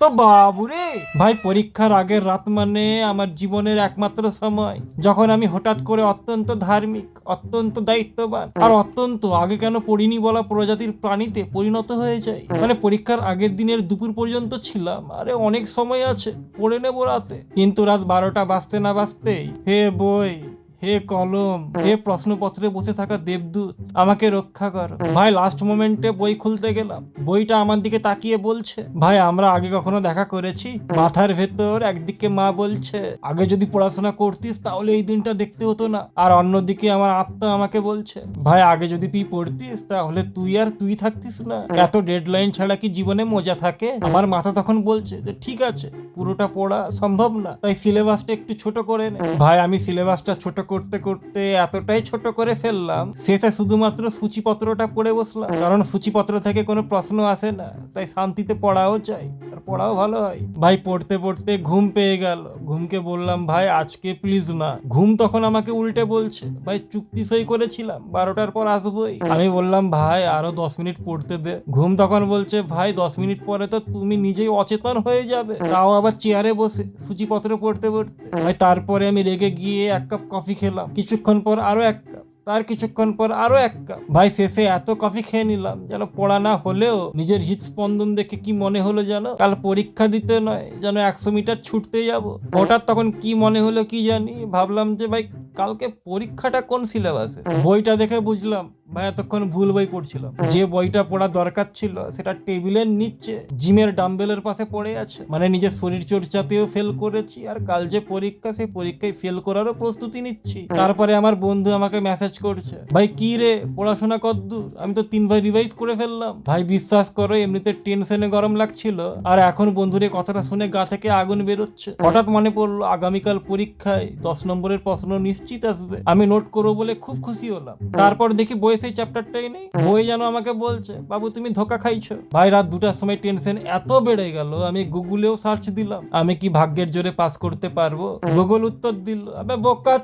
তো বাবুরে ভাই, পরীক্ষার আগের রাত মানে আমার জীবনের একমাত্র সময় যখন আমি হঠাৎ করে অত্যন্ত ধার্মিক, অত্যন্ত দায়িত্ববান আর অত্যন্ত আগে কেন পড়িনি বলা প্রজাতির প্রাণীতে পরিণত হয়ে যাই। মানে পরীক্ষার আগের দিনের দুপুর পর্যন্ত ছিলাম আরে অনেক সময় আছে, পড়ে নেবো রাতে, কিন্তু রাত 12টা বাজতে না বাজতেই হে বই, হে কলম, হে প্রশ্নপত্রে বসে থাকা দেবদূত, আমাকে রক্ষা করো। ভাই লাস্ট মোমেন্টে বই খুলতে গেলাম, বইটা আমার দিকে তাকিয়ে বলছে, ভাই আমরা আগে কখনো দেখা করেছি? মাথার ভেতর একদিকে মা বলছে, আগে যদি পড়াশোনা করতিস তাহলে এই দিনটা দেখতে হতো না, আর অন্যদিকে আমার আত্মা আমাকে বলছে, ভাই আগে যদি তুই পড়তিস তাহলে তুই আর তুই থাকতিস না, এত ডেডলাইন ছাড়া কি জীবনে মজা থাকে? আমার মাথা তখন বলছে যে ঠিক আছে, পুরোটা পড়া সম্ভব না, তাই সিলেবাসটা একটু ছোট করে নে। ভাই আমি সিলেবাসটা ছোট করতে করতে এতটাই ছোট করে ফেললাম, শেষে শুধুমাত্র সূচিপত্রটা পড়ে বসলাম, কারণ সূচিপত্র থেকে কোনো প্রশ্ন আসে না, তাই শান্তিতে পড়াও চাই আর পড়াও ভালো হয়। ভাই পড়তে পড়তে ঘুম পেয়ে গেল, ঘুমকে বললাম ভাই আজকে প্লিজ না। ঘুম তখন আমাকে উল্টে বলছে, ভাই চুক্তি সই করেছিলাম 12টার পর আসবোই। আমি বললাম ভাই আরো 10 মিনিট পড়তে দে। ঘুম তখন বলছে, ভাই 10 মিনিট পরে তো তুমি নিজেই অচেতন হয়ে যাবে, তাও আবার চেয়ারে বসে সূচিপত্র পড়তে পড়তে। ভাই তারপরে আমি রেগে গিয়ে 1 কাপ কফি খেলাম, কিছুক্ষণ পর আরো 1 কাপ, তার কিছুক্ষণ পর আরো 1 কাপ। ভাই শেষে এত কফি খেয়ে নিলাম যেন পড়া না হলেও নিজের হৃদস্পন্দন দেখে কি মনে হলো জানো, কাল পরীক্ষা দিতে নয়, যেন 100 মিটার ছুটতে যাব। হঠাৎ তখন কি মনে হলো কি জানি, ভাবলাম যে ভাই কালকে পরীক্ষাটা কোন সিলেবাসে। বইটা দেখে বুঝলাম ভাই এতক্ষণ ভুল বই পড়ছিলাম, যে বইটা পড়া দরকার ছিল সেটা টেবিলের নিচে জিমের ডাম্বেলের পাশে পড়ে আছে। মানে নিজের শরীর চর্চাতেও ফেল করেছি, আর কাল যে পরীক্ষা সেই পরীক্ষায় ফেল করারও প্রস্তুতি নিচ্ছি। তারপরে আমার বন্ধু আমাকে মেসেজ করছে, ভাই কি রে পড়াশোনা কদ্দূর? আমি তো 3 বার রিভাইজ করে ফেললাম। ভাই বিশ্বাস করো এমনিতে টেনশনে গরম লাগছিল, আর এখন বন্ধুর এই কথাটা শুনে গা থেকে আগুন বেরোচ্ছে। হঠাৎ মনে পড়লো আগামীকাল পরীক্ষায় 10 নম্বরের প্রশ্ন নিশ্চিত আসবে, আমি নোট করবো বলে খুব খুশি হলাম। তারপর দেখি বই সেই চ্যাপ্টারটাই নেই, বই যেন আমাকে বলছে, বাবু তুমি ধোকা খাইছো। ভাই রাত 2টার সময় টেনশন এত বেড়ে গেল, আমি গুগলেও সার্চ দিলাম আমি কি ভাগ্যের জোরে পাস করতে পারবো। গুগল উত্তর দিল, আবে বোকা।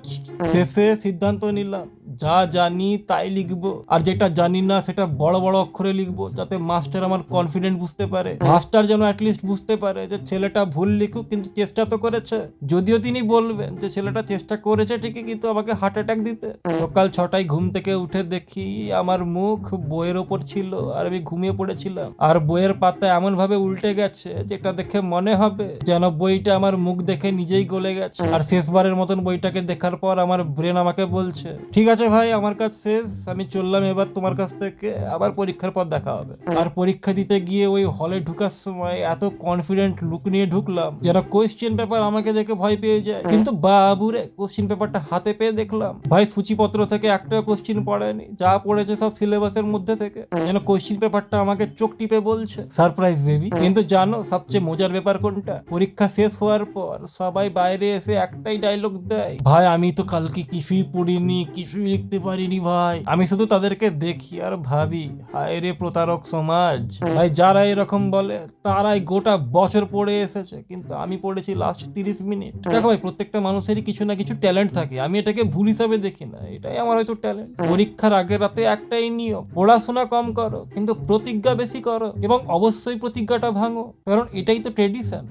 শেষে সিদ্ধান্ত নিলাম যা জানি তাই লিখবো, আর যেটা জানি না সেটা বড় বড় অক্ষরে লিখবো, যাতে মাস্টার আমার কনফিডেন্ট বুঝতে পারে, মাস্টার যেন অ্যাটলিস্ট বুঝতে পারে যে ছেলেটা ভুল লিখুক কিন্তু চেষ্টা তো করেছে। যদিও তিনি বলবেন যে ছেলেটা চেষ্টা করেছে ঠিকই, কিন্তু আমাকে হার্ট অ্যাটাক দিতে। সকাল 6টায় ঘুম থেকে উঠে দেখি আমার মুখ বইয়ের ওপর ছিল, আর আমি ঘুমিয়ে পড়েছিলাম, আর বইয়ের পাতা এমন ভাবে উল্টে গেছে যেটা দেখে মনে হবে যেন বইটা আমার মুখ দেখে নিজেই গলে গেছে। আর শেষবারের মতন বইটাকে দেখার পর আমার ব্রেন আমাকে বলছে, ঠিক আছে ভাই আমার কাজ শেষ, আমি চললাম এবার তোমার কাছ থেকে, আবার পরীক্ষার পর দেখা হবে। আর পরীক্ষা দিতে গিয়ে ওই হলে ঢুকার সময় এত কনফিডেন্ট লুক নিয়ে ঢুকলাম যেন কোয়েশ্চেন পেপার আমাকে দেখে ভয় পেয়ে যায়। কিন্তু বাবুরে কোশ্চেন পেপারটা হাতে পেয়ে দেখলাম ভাই সূচিপত্র থেকে একটা কোশ্চেন পড়েনি, যা পড়েছে সব সিলেবাসের মধ্যে থেকে, যেন কোশ্চেন পেপারটা আমাকে চোখ টিপে বলছে সারপ্রাইজ বেবি। কিন্তু জানো সবচেয়ে মজার ব্যাপার কোনটা? পরীক্ষা শেষ হওয়ার পর সবাই বাইরে এসে একটাই ডায়লগ দেয়, ভাই আমি তো কালকে কিছুই পড়িনি, কিছুই লিখতে পারিনি। ভাই আমি শুধু তাদেরকে দেখি আর ভাবি, হায় রে প্রতারক সমাজ। ভাই যারা এরকম বলে তারাই গোটা বছর পড়ে এসেছে, কিন্তু আমি পড়েছি লাস্ট 30 মিনিট। দেখো ভাই প্রত্যেকটা মানুষেরই কিছু না কিছু ট্যালেন্ট থাকে, আমি এটাকে ভুল হিসাবে দেখি না, এটাই আমার হয়তো ট্যালেন্ট। পরীক্ষার আগের রাতে একটাই নিয়ম, পড়াশোনা কম করো কিন্তু প্রতিজ্ঞা বেশি করো, এবং অবশ্যই প্রতিজ্ঞাটা ভাঙো, কারণ এটাই তো ট্রেডিশন।